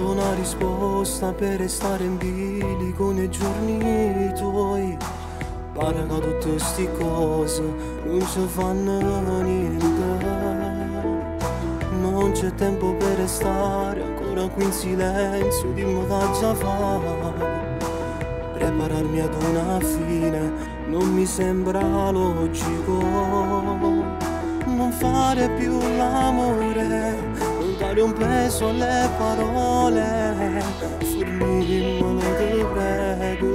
cerco una risposta per restare in bilico nei giorni tuoi. Pare che tutte sti cose non ci fanno niente. Non c'è tempo per restare ancora qui in silenzio, dimmi che già fare. Prepararmi ad una fine non mi sembra logico. Non fare più l'amore, non dare un peso alle parole, fermimmelo ti prego.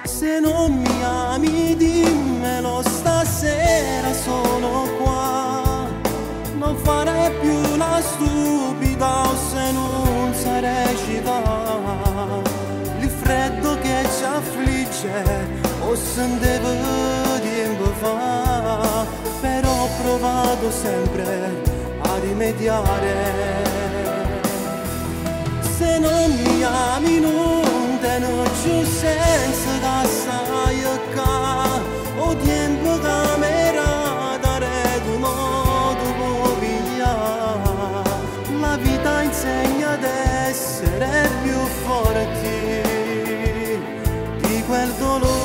Se non mi ami dimmelo stasera, sono qua. Non fare più la stupida o se non sai recitare. Il freddo che ci affligge o se ne deve tempo fa, però ho provato sempre a rimediare. Se non mi ami non te ne giù senza che sai che o tempo camera dare tu modo può pigliare. La vita insegna ad essere più forti di quel dolore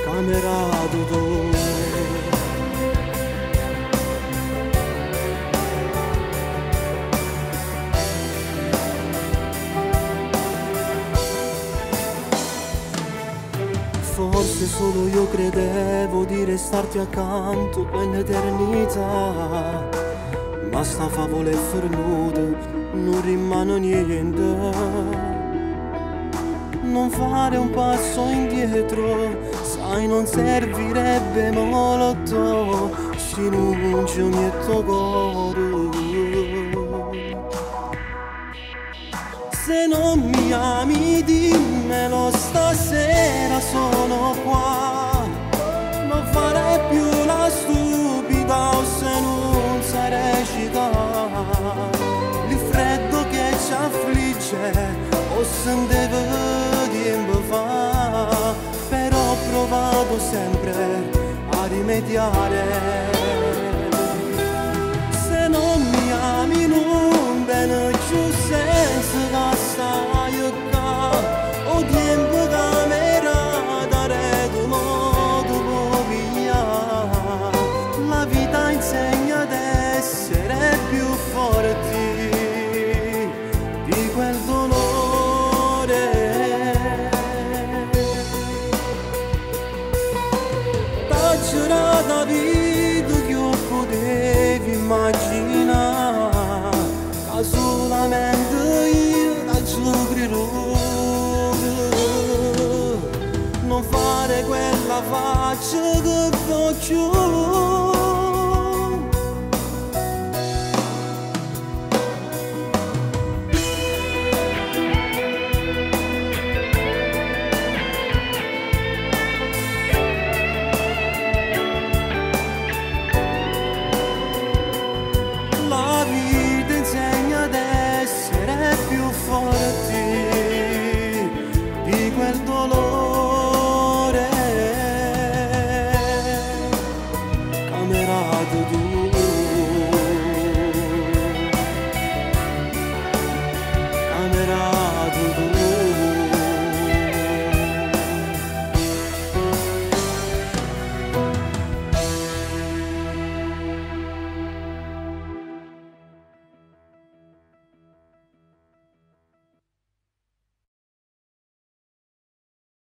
camerato tu. Forse solo io credevo di restarti accanto per l'eternità, ma sta favola è fernuta, non rimane niente. Non fare un passo indietro, sai non servirebbe molto, se non c'è un niente cuore. Se non mi ami dimmelo stasera, sono qua. Non fare più la stupida o se non sai recitare. Il freddo che ci affligge o se ne deve tempo fa, però ho provato sempre a rimediare. Se non mi ami non bene giù senza che sai che o tempo camera dare tu modo può pigliare. La vita insegna ad essere più forti di quel dolore. La giornata vita che io potevi immaginare, che solamente io la gioccherò. Non fare quella faccia che voglio. La vita insegna ad essere più forti di quel dolore.